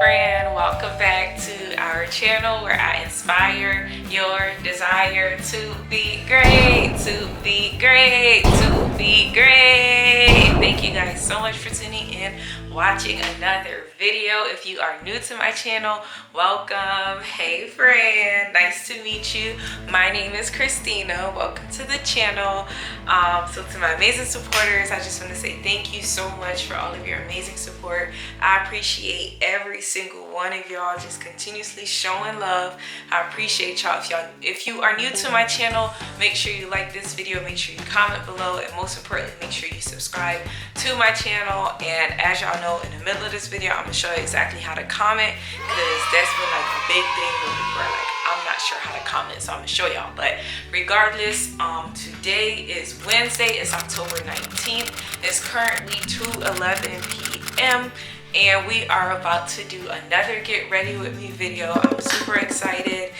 friend, welcome back to our channel where I inspire your desire to be great, to be great, to be great. Thank you guys so much for tuning in, watching another video. If you are new to my channel, welcome. Hey friend, nice to meet you. My name is Christina. Welcome to the channel. So to my amazing supporters, I just want to say thank you so much for all of your amazing support. I appreciate every single one of y'all just continuously showing love. I appreciate y'all. If you are new to my channel, make sure you like this video, make sure you comment below, and most importantly, make sure you subscribe to my channel. And as y'all know, in the middle of this video, I'm gonna show you exactly how to comment, because that's been like a big thing when people are like, I'm not sure how to comment, so I'm gonna show y'all. But regardless, today is Wednesday. It's October 19th. It's currently 2:11 p.m. and we are about to do another get ready with me video. I'm super excited.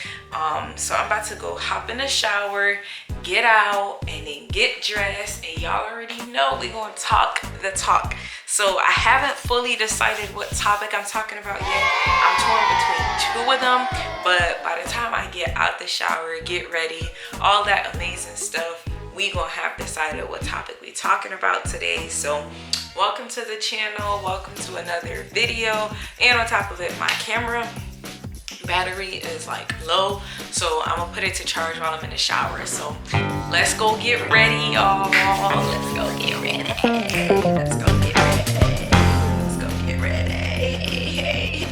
So I'm about to go hop in the shower, get out, and then get dressed, and y'all already know we're gonna talk the talk. So I haven't fully decided what topic I'm talking about yet. I'm torn between two of them, but by the time I get out the shower, get ready, all that amazing stuff, we gonna have decided what topic we talking about today. So welcome to the channel, welcome to another video. And on top of it, my camera battery is like low, so I'm gonna put it to charge while I'm in the shower. So let's go get ready, y'all. Let's go get ready. Let's go get ready. Let's go get ready.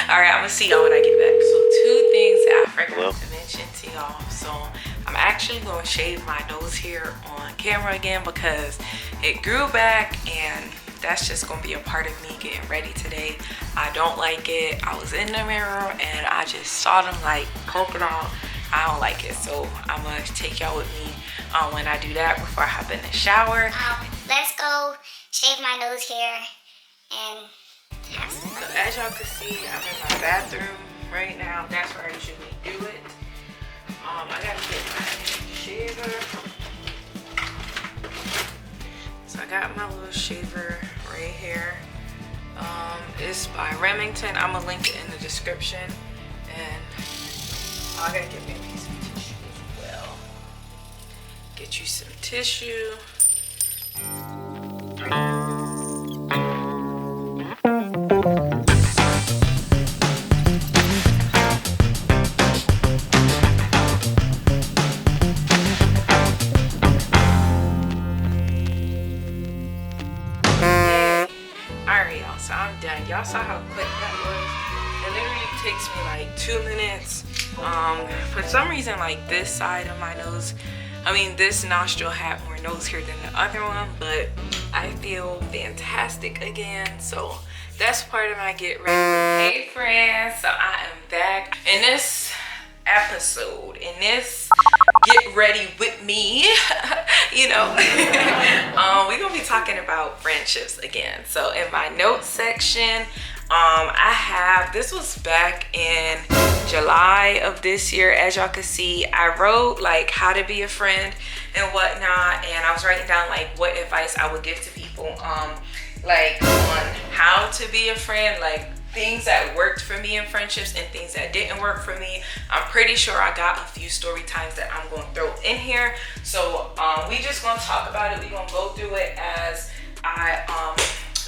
All right, I'm gonna see y'all when I get back. So two things that I forgot to mention to y'all. So I'm actually gonna shave my nose hair on camera again because it grew back, and that's just gonna be a part of me getting ready today. I don't like it. I was in the mirror and I just saw them like poking out. I don't like it, so I'm gonna take y'all with me when I do that before I hop in the shower. Let's go shave my nose hair and have some fun. So as y'all can see, I'm in my bathroom right now. That's where I usually do it. I gotta get my shaver. So I got my little shaver right here. It's by Remington. I'm gonna link it in the description. And I gotta get me a piece of tissue as well. Get you some tissue. So I'm done. Y'all saw how quick that was. It literally takes me like 2 minutes. For some reason, like this side of my nose, this nostril had more nose hair than the other one, but I feel fantastic again. So that's part of my get ready. Hey friends, so I am back in this episode, in this get ready with me. You know, we're gonna be talking about friendships again. So in my notes section, I have, this was back in July of this year. As y'all can see, I wrote like how to be a friend and whatnot, and I was writing down like what advice I would give to people like on how to be a friend, like things that worked for me in friendships and things that didn't work for me. I'm pretty sure I got a few story times that I'm gonna throw in here. So we just gonna talk about it. We gonna go through it as I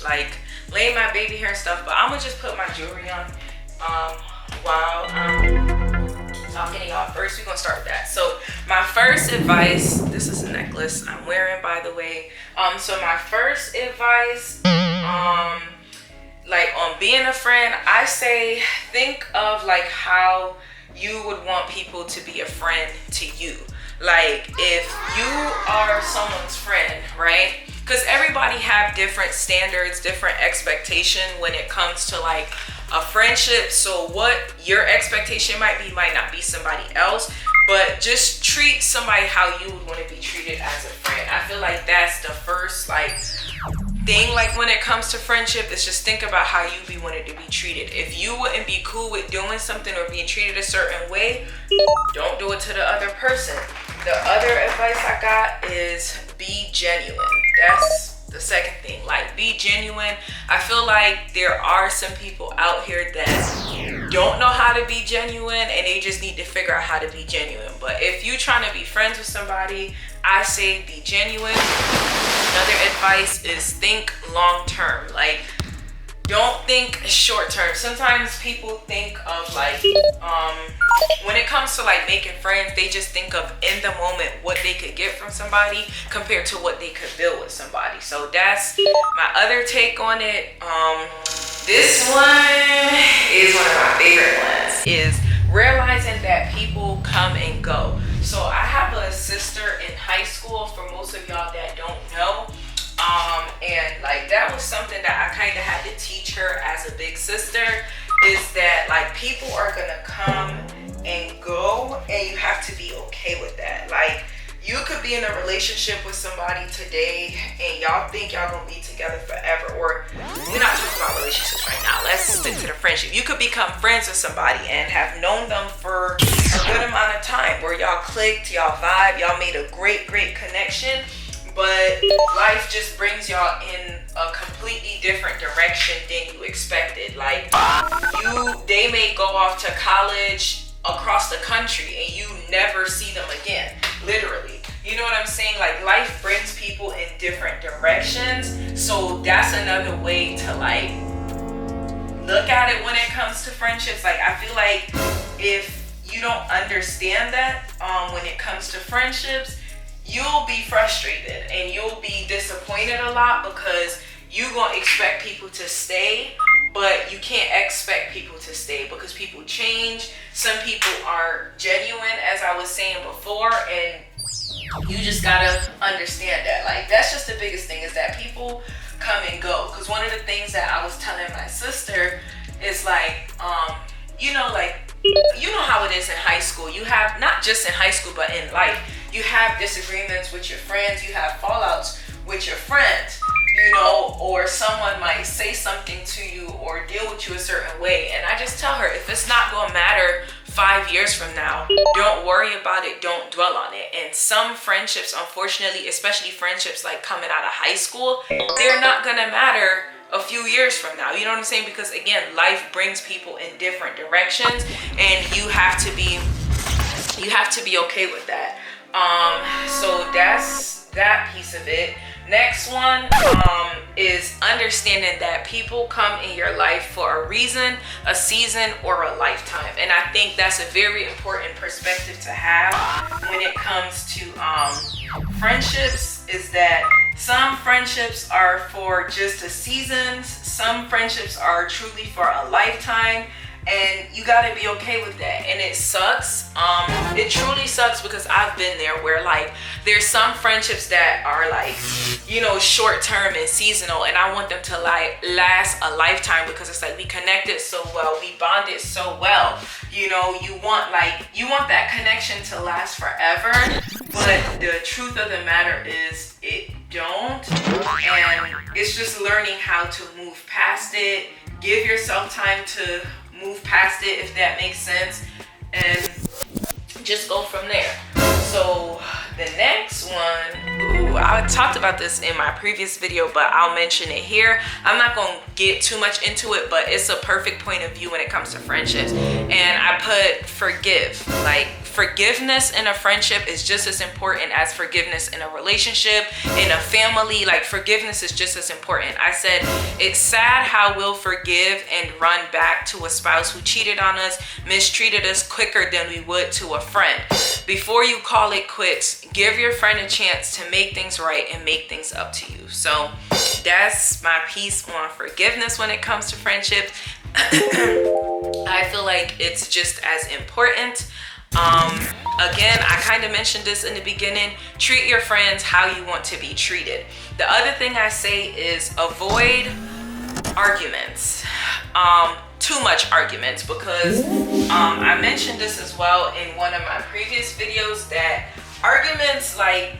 like lay my baby hair and stuff, but I'm gonna just put my jewelry on while I'm talking to y'all. First, we're gonna start with that. So my first advice, this is a necklace I'm wearing, by the way. So my first advice, like on being a friend, I say think of like how you would want people to be a friend to you. Like if you are someone's friend, right? Because everybody have different standards, different expectation when it comes to like a friendship. So what your expectation might not be somebody else, but just treat somebody how you would want to be treated as a friend. I feel like that's the first like thing, like when it comes to friendship, is just think about how you be wanted to be treated. If you wouldn't be cool with doing something or being treated a certain way, don't do it to the other person. The other advice I got is be genuine. That's the second thing. Like, be genuine. I feel like there are some people out here that don't know how to be genuine, and they just need to figure out how to be genuine. But if you're trying to be friends with somebody, I say be genuine. Another advice is think long term. Like, don't think short term. Sometimes people think of like, when it comes to like making friends, they just think of in the moment what they could get from somebody compared to what they could build with somebody. So that's my other take on it. This one is one of my favorite ones, is realizing that people come and go. So I have a sister in high school, for most of y'all that don't know. And like, that was something that I kind of had to teach her as a big sister, is that like, people are gonna come and go, and you have to be okay with that. Like, you could be in a relationship with somebody today and y'all think y'all gonna be together forever, or we're not talking about relationships right now, let's stick to the friendship. You could become friends with somebody and have known them for a good amount of time, where y'all clicked, y'all vibe, y'all made a great connection, but life just brings y'all in a completely different direction than you expected. Like, they may go off to college across the country and you never see them again, literally. You know what I'm saying? Like, life brings people in different directions. So that's another way to like look at it when it comes to friendships. Like, I feel like if you don't understand that when it comes to friendships, you'll be frustrated and you'll be disappointed a lot, because you're gonna expect people to stay, but you can't expect people to stay because people change. Some people are genuine, as I was saying before, and you just gotta understand that. Like, that's just the biggest thing, is that people come and go. Because one of the things that I was telling my sister is like, like, you know how it is in high school. You have, not just in high school, but in life, you have disagreements with your friends, you have fallouts with your friends, or someone might say something to you or deal with you a certain way. And I just tell her, if it's not gonna matter 5 years from now, don't worry about it, don't dwell on it. And some friendships, unfortunately, especially friendships like coming out of high school, they're not gonna matter a few years from now. You know what I'm saying? Because again, life brings people in different directions, and you have to be okay with that. So that's that piece of it. Next one is understanding that people come in your life for a reason, a season, or a lifetime. And I think that's a very important perspective to have when it comes to friendships, is that some friendships are for just a season, some friendships are truly for a lifetime. And you gotta be okay with that. And it sucks. It truly sucks, because I've been there, where like, there's some friendships that are like, short term and seasonal, and I want them to like last a lifetime, because it's like, we connected so well, we bonded so well. You want that connection to last forever. But the truth of the matter is, it don't. And it's just learning how to move past it. Give yourself time to move past it, if that makes sense, and just go from there. So the next one, I talked about this in my previous video, but I'll mention it here. I'm not gonna get too much into it, but it's a perfect point of view when it comes to friendships. And I put forgive. Like, forgiveness in a friendship is just as important as forgiveness in a relationship, in a family. Like, forgiveness is just as important. I said, it's sad how we'll forgive and run back to a spouse who cheated on us, mistreated us quicker than we would to a friend. Before you call it quits, give your friend a chance to make things right and make things up to you. So that's my piece on forgiveness when it comes to friendships. I feel like it's just as important. Again, I kind of mentioned this in the beginning. Treat your friends how you want to be treated. The other thing I say is avoid arguments. Too much arguments, because I mentioned this as well in one of my previous videos, that arguments, like,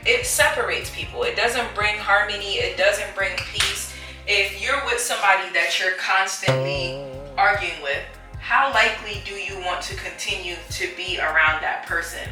it separates people. It doesn't bring harmony. It doesn't bring peace. If you're with somebody that you're constantly arguing with, how likely do you want to continue to be around that person?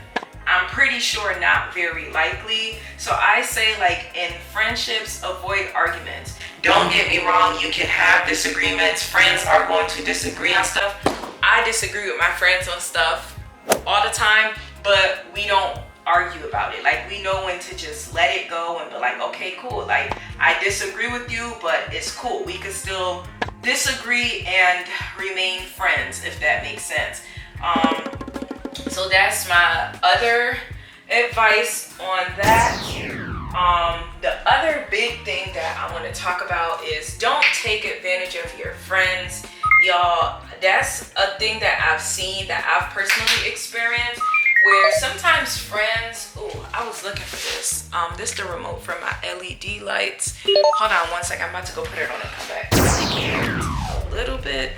I'm pretty sure not very likely. So I say, like, in friendships, avoid arguments. Don't get me wrong, you can have disagreements. Friends are going to disagree on stuff. I disagree with my friends on stuff all the time, but we don't argue about it. Like, we know when to just let it go and be like, okay, cool. Like, I disagree with you, but it's cool. We could still disagree and remain friends, if that makes sense. So that's my other advice on that. The other big thing that I want to talk about is don't take advantage of your friends. Y'all, that's a thing that I've seen, that I've personally experienced, where sometimes friends, I was looking for this. This is the remote for my LED lights. Hold on one second, I'm about to go put it on and come back. A little bit,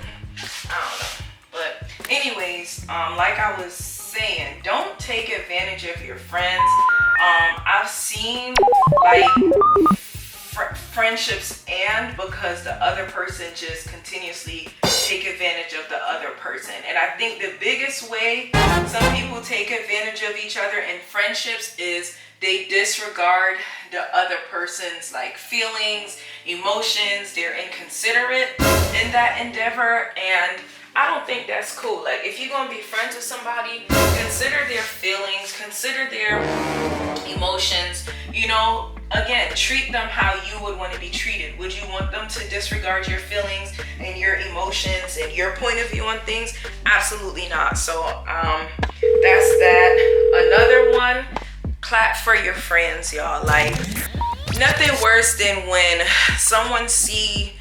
I don't know. But anyways, like I was saying, don't take advantage of your friends. I've seen like friendships end because the other person just continuously take advantage of the other person. And I think the biggest way some people take advantage of each other in friendships is they disregard the other person's like feelings, emotions. They're inconsiderate in that endeavor, and I don't think that's cool. Like, if you're gonna be friends with somebody, consider their feelings, consider their emotions. You know, again, treat them how you would want to be treated. Would you want them to disregard your feelings and your emotions and your point of view on things? Absolutely not. So that's that. Another one, clap for your friends, y'all. Like, nothing worse than when someone see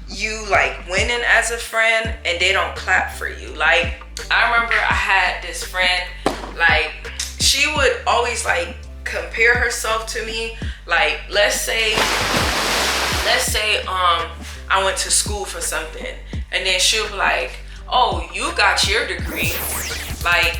you like winning as a friend and they don't clap for you. Like, I remember I had this friend, like, she would always like compare herself to me. Like, let's say I went to school for something, and then she'll be like, oh, you got your degree. Like,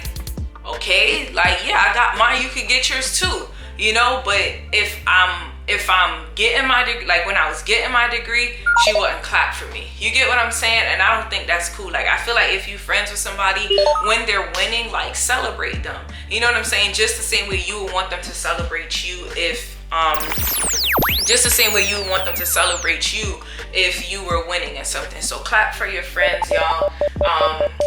okay, like, yeah, I got mine, you could get yours too, you know. But if I'm getting my degree, like when I was getting my degree, she wouldn't clap for me. You get what I'm saying? And I don't think that's cool. Like, I feel like if you friends with somebody, when they're winning, like, celebrate them. You know what I'm saying? Just the same way you would want them to celebrate you if you were winning in something. So clap for your friends, y'all.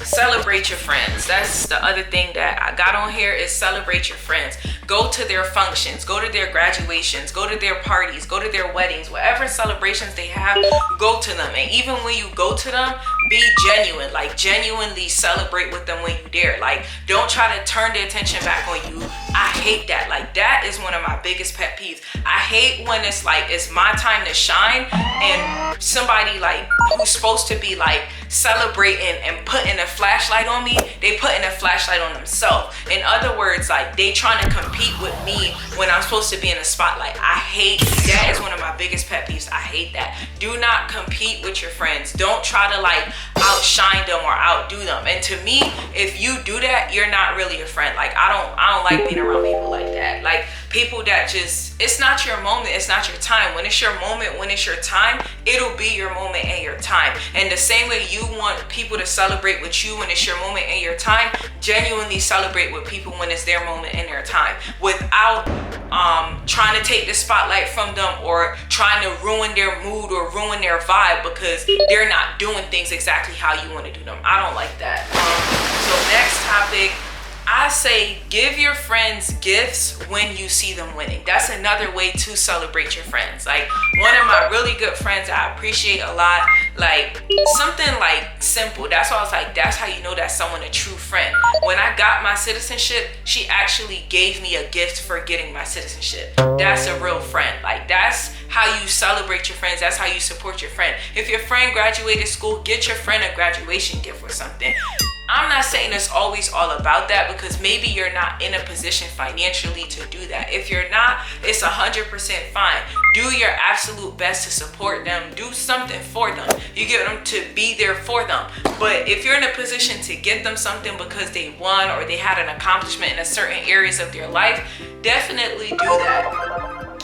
Celebrate your friends. That's the other thing that I got on here, is celebrate your friends. Go to their functions, go to their graduations, go to their parties, go to their weddings, whatever celebrations they have, go to them. And even when you go to them, be genuine. Like, genuinely celebrate with them when you dare. Like, don't try to turn the attention back on you. I hate that. Like, that is one of my biggest pet peeves. I hate when it's like, it's my time to shine, and somebody like who's supposed to be like celebrating and putting a flashlight on me, they putting a flashlight on themselves. In other words, like, they trying to compete with me when I'm supposed to be in the spotlight. I hate that. Is one of my biggest pet peeves. I hate that. Do not compete with your friends. Don't try to like outshine them or outdo them. And to me, if you do that, you're not really a friend. Like, I don't like being around people like that. Like, people that just, it's not your moment, it's not your time. When it's your moment, when it's your time, it'll be your moment and your time. And the same way you want people to celebrate with you when it's your moment and your time, genuinely celebrate with people when it's their moment and their time, without trying to take the spotlight from them or trying to ruin their mood or ruin their vibe because they're not doing things exactly how you want to do them. I don't like that. So next topic, I say give your friends gifts when you see them winning. That's another way to celebrate your friends. Like, one of my really good friends I appreciate a lot, like something like simple. That's why I was like, that's how you know that's someone a true friend. When I got my citizenship, she actually gave me a gift for getting my citizenship. That's a real friend. Like, that's how you celebrate your friends. That's how you support your friend. If your friend graduated school, get your friend a graduation gift or something. I'm not saying it's always all about that, because maybe you're not in a position financially to do that. If you're not, it's 100% fine. Do your absolute best to support them. Do something for them. You get them to be there for them. But if you're in a position to get them something because they won or they had an accomplishment in a certain areas of their life, definitely do that.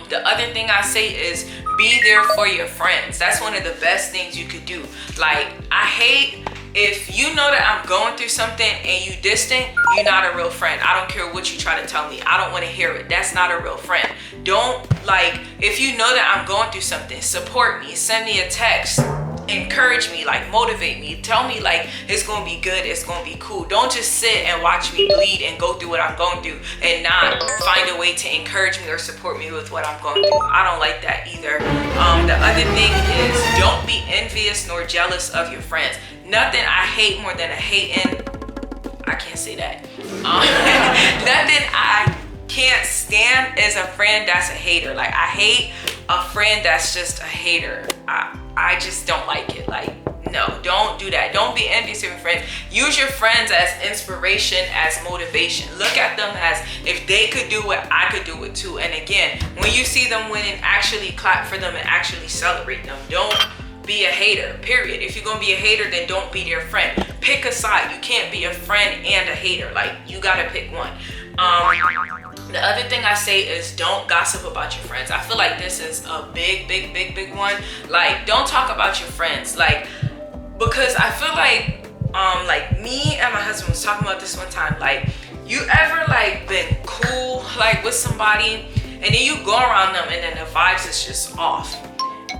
The other thing I say is be there for your friends. That's one of the best things you could do. Like, I hate if you know that I'm going through something and you distant, you're not a real friend. I don't care what you try to tell me. I don't want to hear it. That's not a real friend. Don't, like, if you know that I'm going through something, support me, send me a text, encourage me, like motivate me, tell me like it's gonna be good, it's gonna be cool. Don't just sit and watch me bleed and go through what I'm going through and not find a way to encourage me or support me with what I'm going through. I don't like that either. The other thing is, don't be envious nor jealous of your friends. Nothing I hate more than a hating, I can't say that. Nothing I can't stand is a friend that's a hater. Like, I hate a friend that's just a hater. I just don't like it. Like, no, don't do that. Don't be envious of your friends. Use your friends as inspiration, as motivation. Look at them as, if they could do it, I could do it too. And again, when you see them winning, actually clap for them and actually celebrate them. Don't be a hater, period. If you're gonna be a hater, then don't be their friend. Pick a side. You can't be a friend and a hater. Like, you gotta pick one. The other thing I say is, don't gossip about your friends. I feel like this is a big one. Like, don't talk about your friends. Like, because I feel like me and my husband was talking about this one time. Like, you ever like been cool like with somebody and then you go around them and then the vibes is just off?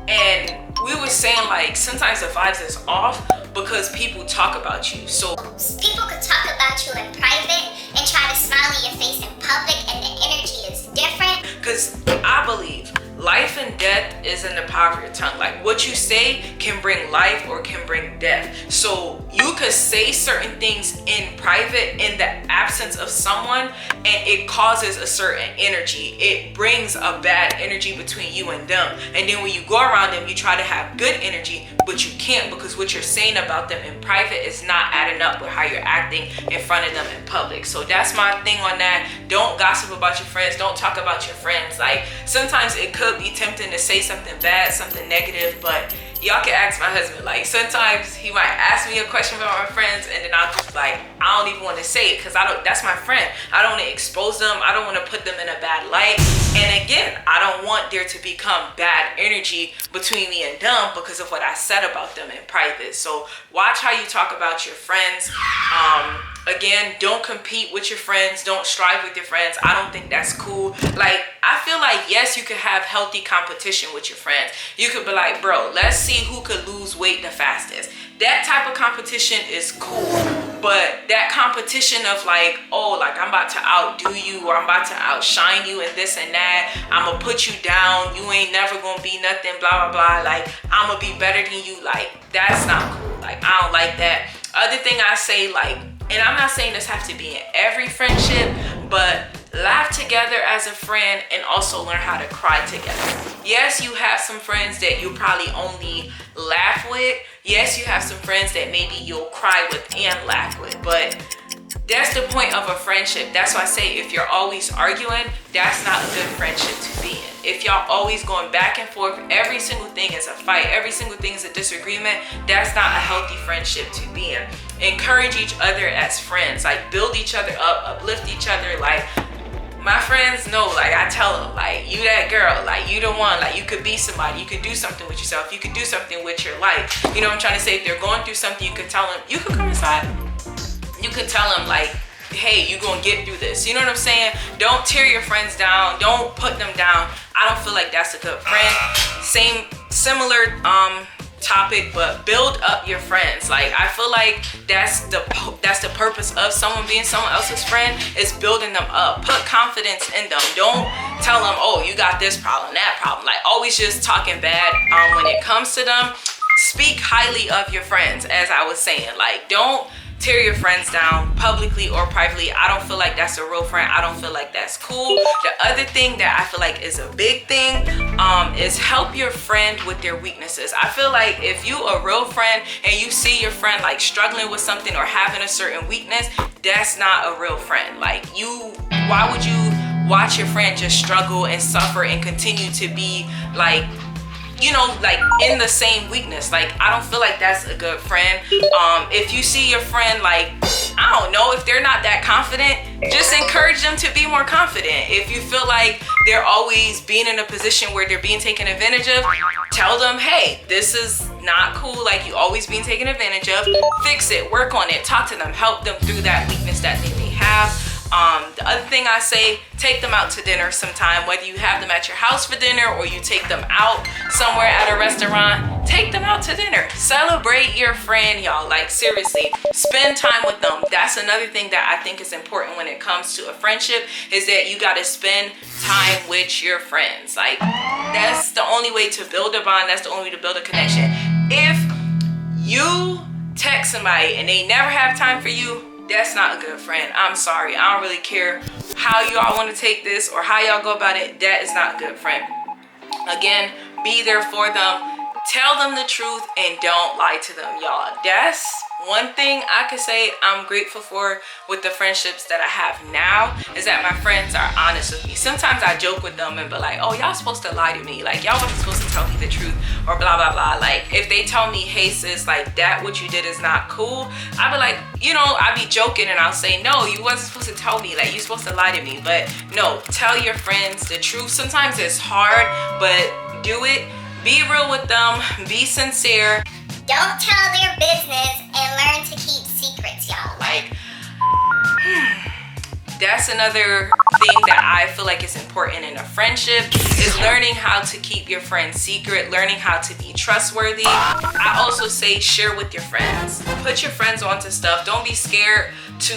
And we were saying like sometimes the vibes is off because people talk about you. So people could talk about you in private and try to smile in your face in public, and the energy is different. Because I believe life and death is in the power of your tongue. Like, what you say can bring life or can bring death. So you could say certain things in private in the absence of someone, and it causes a certain energy. It brings a bad energy between you and them. And then when you go around them, you try to have good energy, but you can't, because what you're saying about them in private is not adding up with how you're acting in front of them in public. So that's my thing on that. Don't gossip about your friends. Don't talk about your friends. Like, sometimes it could be tempting to say something bad, something negative, but y'all can ask my husband. Like, sometimes he might ask me a question about my friends, and then I'll just like, I don't even want to say it, because that's my friend. I don't want to expose them. I don't want to put them in a bad light. And again, I don't want there to become bad energy between me and them because of what I said about them in private. So watch how you talk about your friends. Again, don't compete with your friends. Don't strive with your friends. I don't think that's cool. Like, I feel like, yes, you could have healthy competition with your friends. You could be like, bro, let's see who could lose weight the fastest. That type of competition is cool. But that competition of like, oh, like I'm about to outdo you, or I'm about to outshine you and this and that, I'm gonna put you down, you ain't never gonna be nothing, blah, blah, blah. Like, I'm gonna be better than you. Like, that's not cool. Like, I don't like that. Other thing I say, like, and I'm not saying this have to be in every friendship, but laugh together as a friend and also learn how to cry together. Yes, you have some friends that you probably only laugh with. Yes, you have some friends that maybe you'll cry with and laugh with, but that's the point of a friendship. That's why I say, if you're always arguing, that's not a good friendship to be in. If y'all always going back and forth, every single thing is a fight, every single thing is a disagreement, that's not a healthy friendship to be in. Encourage each other as friends, like build each other up, uplift each other. Like, my friends know, like I tell them, like, you that girl, like you the one, like you could be somebody, you could do something with yourself, you could do something with your life. You know what I'm trying to say? If they're going through something, you could tell them, you could come inside. You could tell them like, hey, you gonna get through this. You know what I'm saying? Don't tear your friends down. Don't put them down. I don't feel like that's a good friend. Similar topic, but build up your friends. Like, I feel like that's the purpose of someone being someone else's friend, is building them up. Put confidence in them. Don't tell them, oh, you got this problem, that problem. Like, always just talking bad when it comes to them. Speak highly of your friends, as I was saying. Like, don't tear your friends down publicly or privately. I don't feel like that's a real friend. I don't feel like that's cool. The other thing that I feel like is a big thing is help your friend with their weaknesses. I feel like if you a real friend and you see your friend like struggling with something or having a certain weakness, that's not a real friend. Like, why would you watch your friend just struggle and suffer and continue to be like, you know, like in the same weakness? Like, I don't feel like that's a good friend. If you see your friend, like, I don't know, if they're not that confident, just encourage them to be more confident. If you feel like they're always being in a position where they're being taken advantage of, tell them, hey, this is not cool, like you always being taken advantage of. Fix it, work on it, talk to them, help them through that weakness that they may have. The other thing I say, take them out to dinner sometime, whether you have them at your house for dinner or you take them out somewhere at a restaurant. Take them out to dinner. Celebrate your friend, y'all. Like, seriously, spend time with them. That's another thing that I think is important when it comes to a friendship, is that you got to spend time with your friends. Like, that's the only way to build a bond. That's the only way to build a connection. If you text somebody and they never have time for you, that's not a good friend. I'm sorry. I don't really care how you all want to take this or how y'all go about it. That is not a good friend. Again, be there for them. Tell them the truth and don't lie to them, y'all. That's one thing I could say I'm grateful for with the friendships that I have now, is that my friends are honest with me. Sometimes I joke with them and be like, oh, y'all supposed to lie to me. Like, y'all wasn't supposed to tell me the truth or blah, blah, blah. Like, if they tell me, hey, sis, like, that what you did is not cool, I'd be like, you know, I'd be joking and I'll say, no, you wasn't supposed to tell me. Like, you're supposed to lie to me. But no, tell your friends the truth. Sometimes it's hard, but do it. Be real with them. Be sincere. Don't tell their business and learn to keep secrets, y'all. Like, that's another thing that I feel like is important in a friendship, is learning how to keep your friends secret, learning how to be trustworthy. I also say share with your friends. Put your friends onto stuff. Don't be scared to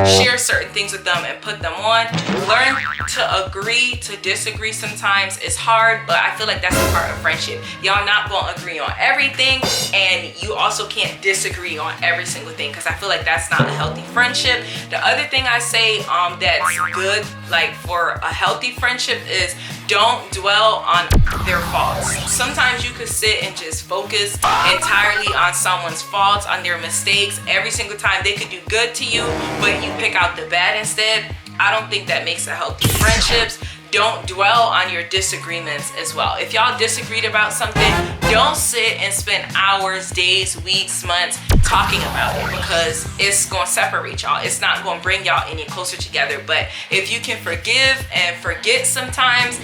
share certain things with them and put them on. Learn to agree to disagree sometimes. It's hard, but I feel like that's a part of friendship. Y'all not gonna agree on everything, and you also can't disagree on every single thing, because I feel like that's not a healthy friendship. The other thing I say that's good, like for a healthy friendship, is don't dwell on their faults. Sometimes you could sit and just focus entirely on someone's faults, on their mistakes. Every single time they could do good to you, but you pick out the bad instead. I don't think that makes a healthy friendships. Don't dwell on your disagreements as well. If y'all disagreed about something, don't sit and spend hours, days, weeks, months talking about it, because it's going to separate y'all. It's not going to bring y'all any closer together. But if you can forgive and forget sometimes,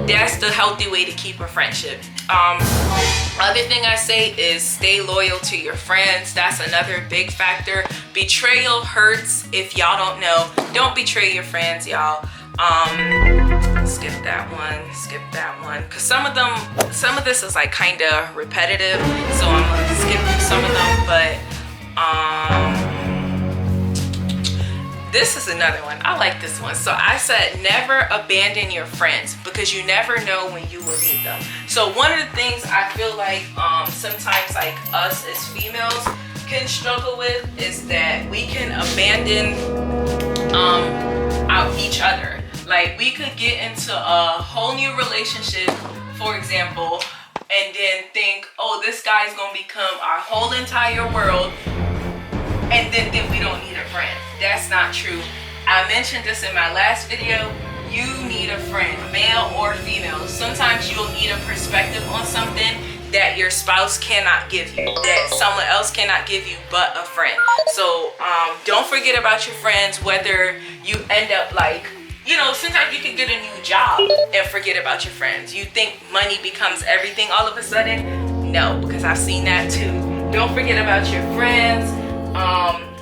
that's the healthy way to keep a friendship. Other thing I say is stay loyal to your friends. That's another big factor. Betrayal hurts. If y'all don't know, don't betray your friends, y'all. Skip that one, because some of this is like kind of repetitive, so I'm gonna skip through some of them. But this is another one. I like this one. So I said never abandon your friends, because you never know when you will need them. So one of the things I feel like sometimes like us as females can struggle with is that we can abandon each other. Like, we could get into a whole new relationship, for example, and then think, oh, this guy's gonna become our whole entire world, and then think we don't need a friend. That's not true. I mentioned this in my last video. You need a friend, male or female. Sometimes you'll need a perspective on something that your spouse cannot give you, that someone else cannot give you but a friend. So don't forget about your friends, whether you end up like, you know, sometimes you can get a new job and forget about your friends. You think money becomes everything all of a sudden? No, because I've seen that too. Don't forget about your friends.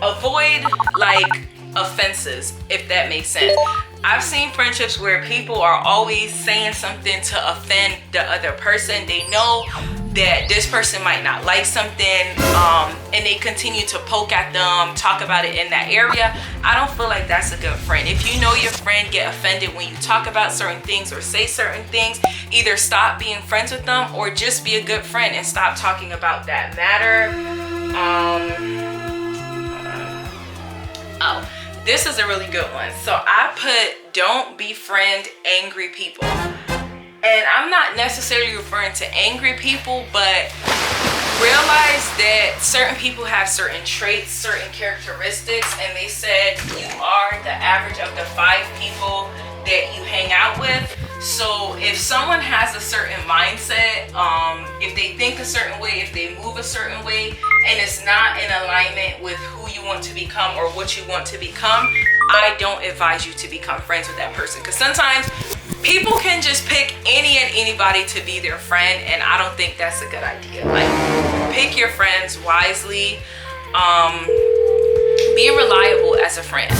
Avoid like offenses, if that makes sense. I've seen friendships where people are always saying something to offend the other person. They know that this person might not like something, and they continue to poke at them, talk about it in that area. I don't feel like that's a good friend. If you know your friend get offended when you talk about certain things or say certain things, either stop being friends with them or just be a good friend and stop talking about that matter. This is a really good one. So I put, don't befriend angry people. And I'm not necessarily referring to angry people, but realize that certain people have certain traits, certain characteristics, and they said you are the average of the 5 people that you hang out with. So if someone has a certain mindset, if they think a certain way, if they move a certain way, and it's not in alignment with who you want to become or what you want to become, I don't advise you to become friends with that person, because sometimes people can just pick any and anybody to be their friend, and I don't think that's a good idea. Like, pick your friends wisely. Be reliable as a friend.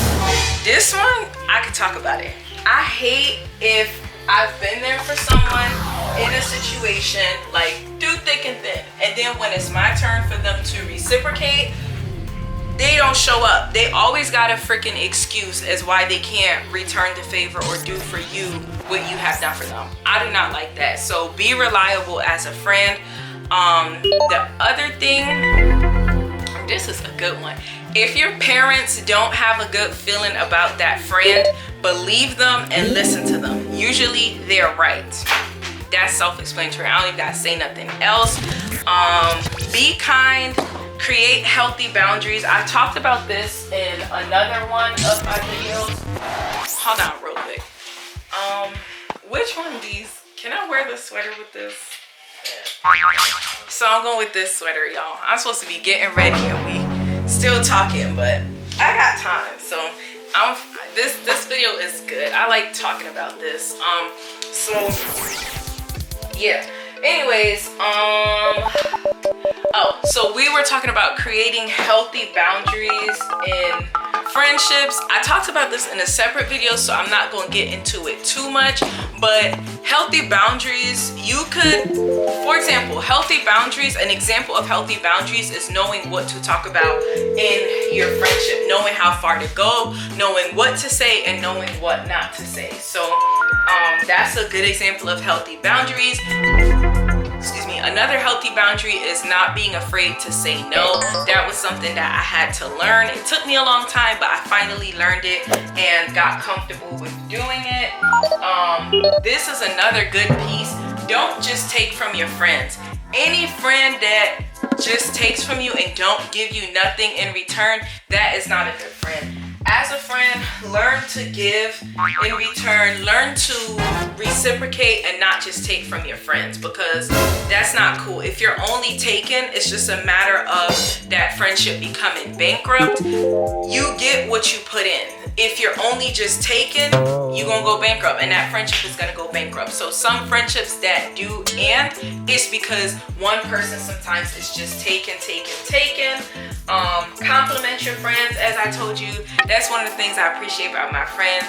This one, I could talk about it. I hate if I've been there for someone in a situation, like through thick and thin, and then when it's my turn for them to reciprocate, they don't show up. They always got a freaking excuse as why they can't return the favor or do for you what you have done for them. I do not like that. So be reliable as a friend. The other thing, this is a good one. If your parents don't have a good feeling about that friend, believe them and listen to them. Usually they're right. That's self-explanatory. I don't even gotta say nothing else. Be kind. Create healthy boundaries. I talked about this in another one of my videos. Hold on real quick. Which one of these? Can I wear the sweater with this? So I'm going with this sweater, y'all. I'm supposed to be getting ready and we still talking, but I got time. So this video is good. I like talking about this. So yeah. Anyways, so we were talking about creating healthy boundaries in friendships. I talked about this in a separate video, so I'm not going to get into it too much, but healthy boundaries, you could, for example, healthy boundaries, an example of healthy boundaries is knowing what to talk about in your friendship, knowing how far to go, knowing what to say, and knowing what not to say. So that's a good example of healthy boundaries. Excuse me. Another healthy boundary is not being afraid to say no. That was something that I had to learn. It took me a long time, but I finally learned it and got comfortable with doing it. This is another good piece. Don't just take from your friends. Any friend that just takes from you and don't give you nothing in return, that is not a good friend. As a friend, learn to give in return, learn to reciprocate and not just take from your friends, because that's not cool. If you're only taking, it's just a matter of that friendship becoming bankrupt. You get what you put in. If you're only just taking, you're gonna go bankrupt and that friendship is gonna go bankrupt. So some friendships that do end, it's because one person sometimes is just taking. Compliment your friends, as I told you. That's one of the things I appreciate about my friends.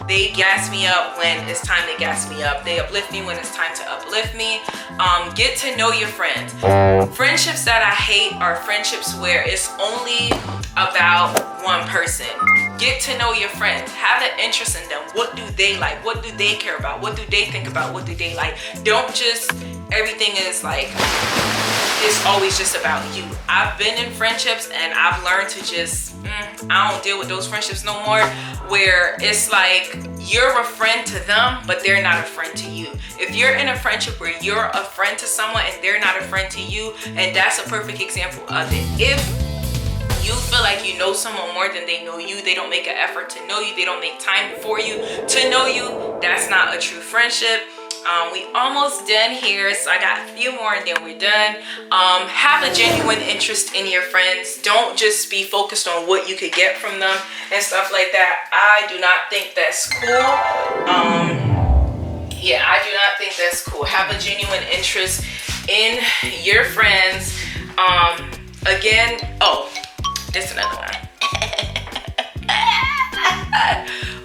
They gas me up when it's time to gas me up. They uplift me when it's time to uplift me. Get to know your friends. Friendships that I hate are friendships where it's only about one person. Get to know your friends. Have an interest in them. What do they like? What do they care about? What do they think about? What do they like? Don't just, everything is like, it's always just about you. I've been in friendships and I've learned to just, I don't deal with those friendships no more, where it's like you're a friend to them, but they're not a friend to you. If you're in a friendship where you're a friend to someone and they're not a friend to you, and that's a perfect example of it. If you feel like you know someone more than they know you, they don't make an effort to know you, they don't make time for you to know you, that's not a true friendship. We almost done here, so I got a few more and then we're done. Have a genuine interest in your friends. Don't just be focused on what you could get from them and stuff like that. I do not think that's cool. Yeah, I do not think that's cool. Have a genuine interest in your friends. Again, oh, this is another one.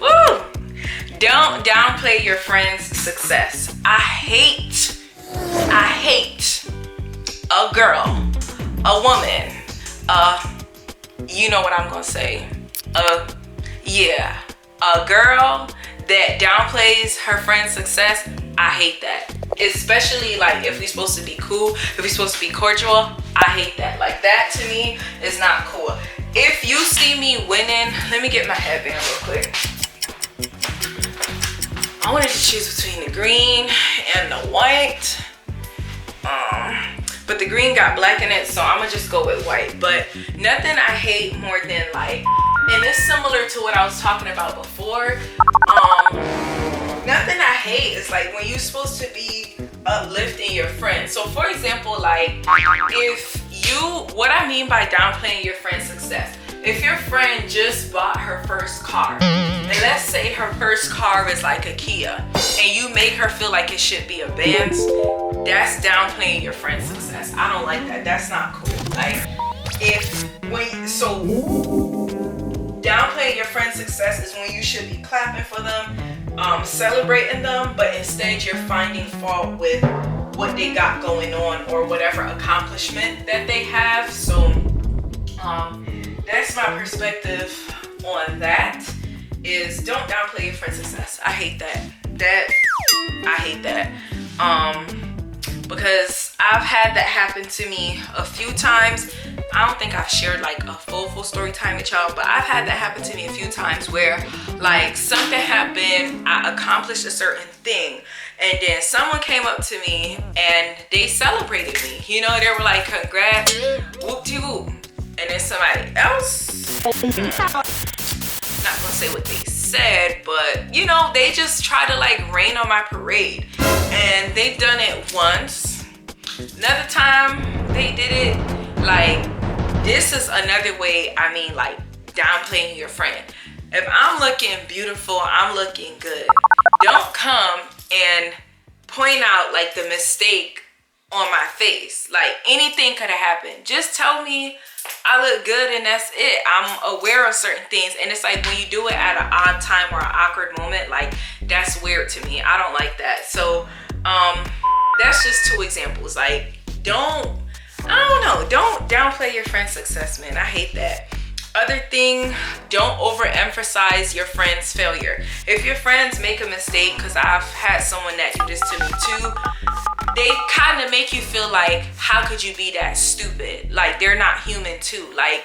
Woo! Don't downplay your friend's success. I hate a girl, a woman, you know what I'm gonna say, yeah, a girl that downplays her friend's success. I hate that. Especially like if we're supposed to be cool, if we're supposed to be cordial, I hate that. Like that to me is not cool. If you see me winning, let me get my headband real quick. I wanted to choose between the green and the white, but the green got black in it, so I'm gonna just go with white. But nothing I hate more than like, and it's similar to what I was talking about before, nothing I hate is like when you're supposed to be uplifting your friends. So for example, like if you, what I mean by downplaying your friend's success, if your friend just bought her first car, and let's say her first car is like a Kia, and you make her feel like it should be a Benz, that's downplaying your friend's success. I don't like that. That's not cool. Like, downplaying your friend's success is when you should be clapping for them, celebrating them, but instead you're finding fault with what they got going on or whatever accomplishment that they have. So that's my perspective on that, is don't downplay your friend's success. I hate that. I hate that. Because I've had that happen to me a few times. I don't think I've shared like a full story time with y'all, but I've had that happen to me a few times where like something happened, I accomplished a certain thing, and then someone came up to me and they celebrated me. You know, they were like, congrats, whoop-de-whoop. And then somebody else, not gonna say what they said, but you know, they just try to like rain on my parade. And they've done it once. Another time they did it. Like, this is another way, I mean, like downplaying your friend. If I'm looking beautiful, I'm looking good, don't come and point out like the mistake on my face. Like, anything could have happened. Just tell me I look good and that's it. I'm aware of certain things, and it's like when you do it at an odd time or an awkward moment, like that's weird to me. I don't like that. So that's just two examples. Like, don't downplay your friend's success, man. I hate that. Other thing, don't overemphasize your friend's failure. If your friends make a mistake, because I've had someone that do this to me too, they kind of make you feel like, how could you be that stupid? Like, they're not human too. Like,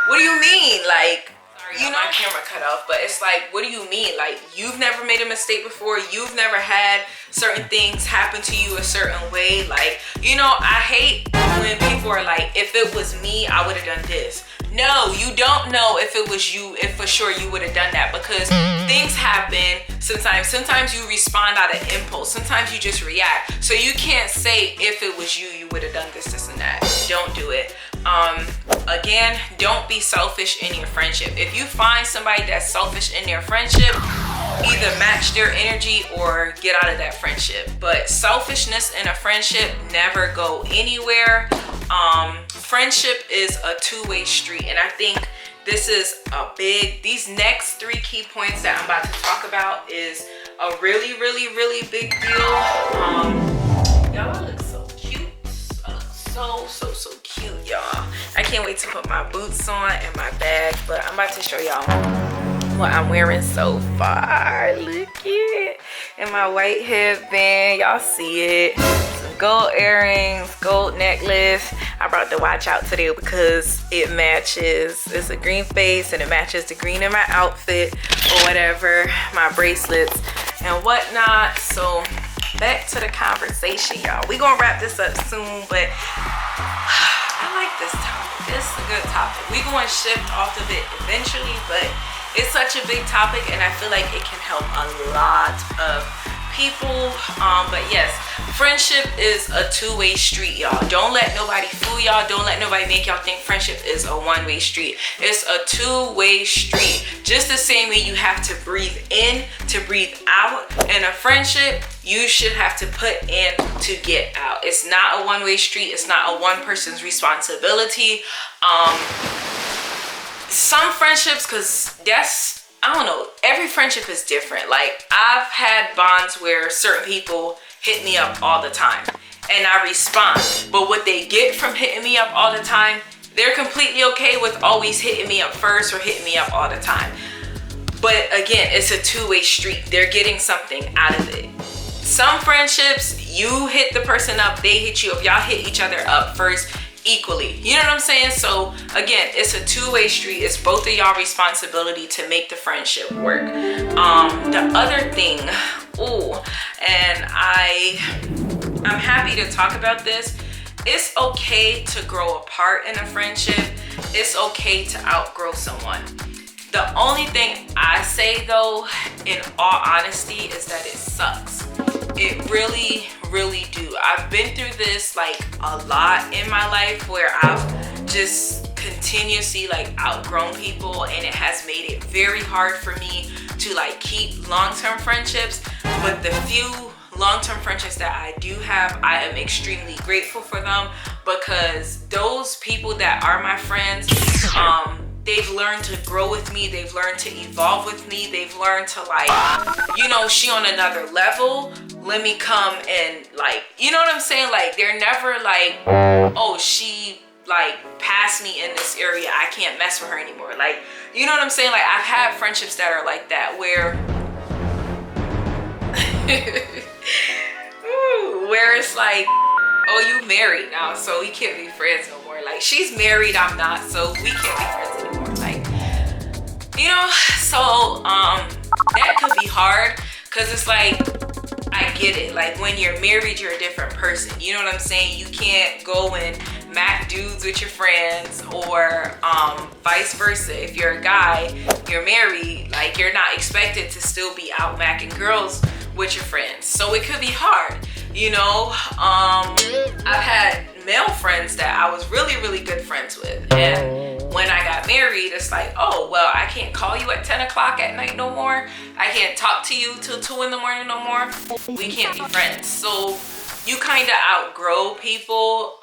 what do you mean? Like, you know, my camera cut off, but it's like, what do you mean? Like, you've never made a mistake before. You've never had certain things happen to you a certain way. Like, you know, I hate when people are like, if it was me, I would have done this. No, you don't know if it was you, if for sure you would have done that, because things happen sometimes you respond out of impulse, sometimes you just react. So you can't say if it was you, you would have done this and that. Don't do it. Again, don't be selfish in your friendship. If you find somebody that's selfish in their friendship, either match their energy or get out of that friendship. But selfishness in a friendship never go anywhere. Friendship is a two-way street, and I think this is these next three key points that I'm about to talk about is a really big deal. Y'all, I look so cute. I look so cute, y'all. I can't wait to put my boots on and my bag, but I'm about to show y'all what I'm wearing so far. Look at it. And my white headband, y'all see it. Some gold earrings, gold necklace. I brought the watch out today because it matches. It's a green face and it matches the green in my outfit or whatever, my bracelets and whatnot. So back to the conversation, y'all. We gonna wrap this up soon, but I like this topic. This is a good topic. We gonna shift off of it eventually, but it's such a big topic and I feel like it can help a lot of people. But yes, friendship is a two-way street, y'all. Don't let nobody fool y'all. Don't let nobody make y'all think friendship is a one-way street. It's a two-way street. Just the same way you have to breathe in to breathe out in a friendship, you should have to put in to get out. It's not a one-way street. It's not a one person's responsibility. Some friendships, because I don't know, every friendship is different. Like, I've had bonds where certain people hit me up all the time and I respond, but what they get from hitting me up all the time, they're completely okay with always hitting me up first or hitting me up all the time. But again, it's a two-way street. They're getting something out of it. Some friendships, you hit the person up, they hit you up. Y'all hit each other up first equally. You know what I'm saying? So again, it's a two-way street. It's both of y'all responsibility to make the friendship work. The other thing, and I'm happy to talk about this. It's okay to grow apart in a friendship. It's okay to outgrow someone. The only thing I say though, in all honesty, is that it sucks. It really do. I've been through this like a lot in my life where I've just continuously like outgrown people, and it has made it very hard for me to like keep long-term friendships. But the few long-term friendships that I do have, I am extremely grateful for them, because those people that are my friends, they've learned to grow with me, they've learned to evolve with me, they've learned to like, you know, she on another level, let me come and like, you know what I'm saying? Like, they're never like, oh, she like passed me in this area, I can't mess with her anymore. Like, you know what I'm saying? Like, I've had friendships that are like that, where where it's like, oh, you married now, so we can't be friends no more. Like, she's married, I'm not, so we can't be friends anymore. Like, you know, so that could be hard, because it's like, I get it. Like, when you're married, you're a different person. You know what I'm saying? You can't go and mac dudes with your friends, or vice versa. If you're a guy, you're married, like, you're not expected to still be out macking girls with your friends. So it could be hard, you know. I've had male friends that I was really good friends with, and when I got married, it's like, oh, well, I can't call you at 10 o'clock at night no more, I can't talk to you till 2 in the morning no more, we can't be friends. So you kind of outgrow people,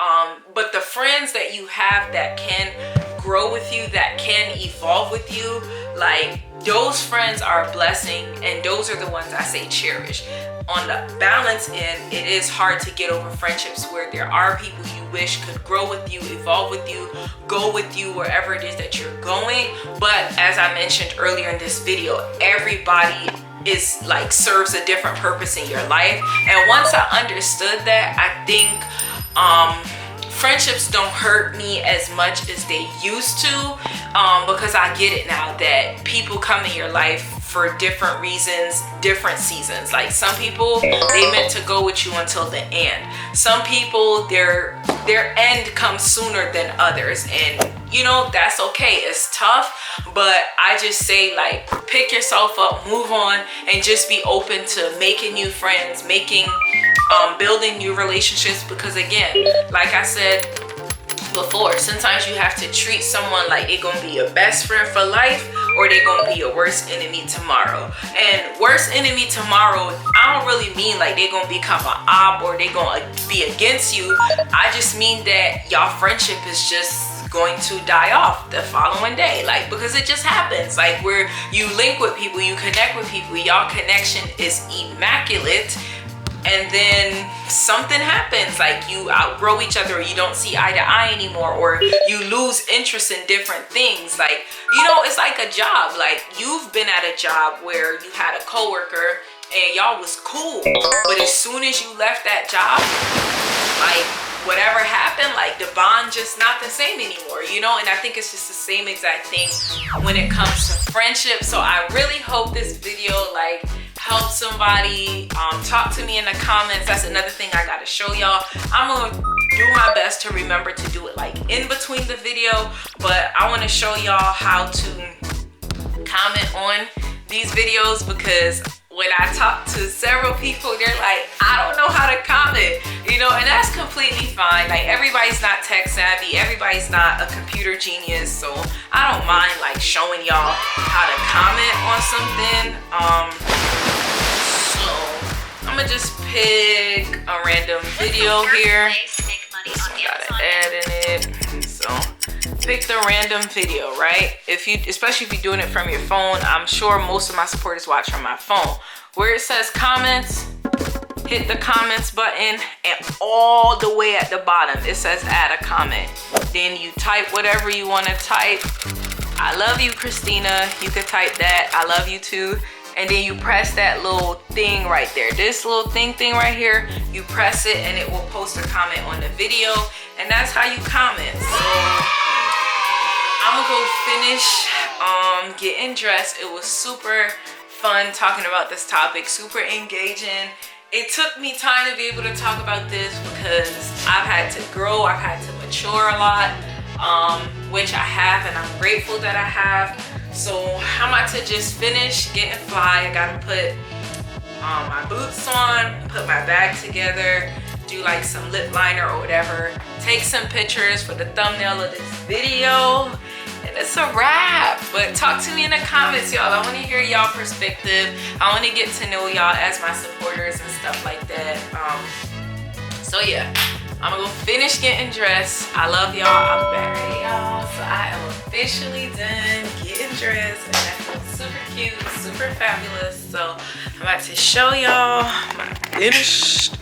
but the friends that you have that can grow with you, that can evolve with you, like, those friends are a blessing, and those are the ones I say cherish. On the balance end, it is hard to get over friendships where there are people you wish could grow with you, evolve with you, go with you wherever it is that you're going. But as I mentioned earlier in this video, everybody is like serves a different purpose in your life. And once I understood that, I think friendships don't hurt me as much as they used to, because I get it now that people come in your life for different reasons, different seasons. Like, some people, they meant to go with you until the end. Some people, their end comes sooner than others, and you know, that's okay. It's tough, but I just say, like, pick yourself up, move on, and just be open to making new friends, building new relationships, because again, like I said before, sometimes you have to treat someone like they're gonna be your best friend for life, or they're gonna be your worst enemy tomorrow. And worst enemy tomorrow, I don't really mean like they're gonna become an op or they're gonna be against you. I just mean that y'all friendship is just going to die off the following day, like, because it just happens. Like, where you link with people, you connect with people, y'all connection is immaculate, and then something happens, like you outgrow each other, or you don't see eye to eye anymore, or you lose interest in different things. Like, you know, it's like a job. Like, you've been at a job where you had a coworker and y'all was cool, but as soon as you left that job, like, whatever happened, like, the bond just not the same anymore, you know. And I think it's just the same exact thing when it comes to friendship. So I really hope this video like help somebody. Talk to me in the comments. That's another thing I gotta show y'all. I'm gonna do my best to remember to do it like in between the video, but I want to show y'all how to comment on these videos, because when I talk to several people, they're like, I don't know how to comment, you know, and that's completely fine. Like, everybody's not tech savvy, everybody's not a computer genius, so I don't mind like showing y'all how to comment on something. So I'm gonna just pick a random video here. Gotta add in it. So pick the random video, right? Especially if you're doing it from your phone. I'm sure most of my supporters watch from my phone. Where it says comments, hit the comments button, and all the way at the bottom it says add a comment. Then you type whatever you want to type. I love you, Christina. You could type that. I love you too. And then you press that little thing right there. This little thing right here, you press it and it will post a comment on the video. And that's how you comment. So I'm gonna go finish getting dressed. It was super fun talking about this topic, super engaging. It took me time to be able to talk about this because I've had to grow, I've had to mature a lot, which I have, and I'm grateful that I have. So I'm about to just finish getting fly. I gotta put my boots on, put my bag together, do like some lip liner or whatever, take some pictures for the thumbnail of this video, and it's a wrap. But talk to me in the comments, y'all. I want to hear y'all perspective. I want to get to know y'all as my supporters and stuff like that. So yeah, I'm gonna go finish getting dressed. I love y'all. I'm back ready, y'all. So I am officially done getting dressed, and I feel super cute, super fabulous. So I'm about to show y'all my finished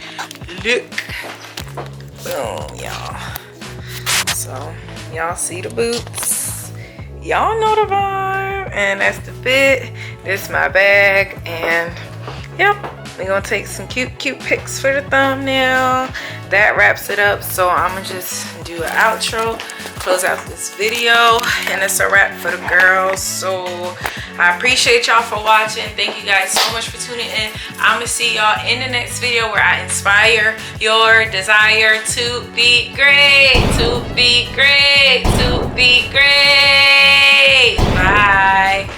look. Boom, y'all. So y'all see the boots. Y'all know the vibe, and that's the fit. This is my bag, and yep. We're gonna take some cute pics for the thumbnail. That wraps it up. So I'm gonna just do an outro, close out this video, and it's a wrap for the girls. So I appreciate y'all for watching. Thank you guys so much for tuning in. I'm gonna see y'all in the next video where I inspire your desire to be great, to be great, to be great. Bye.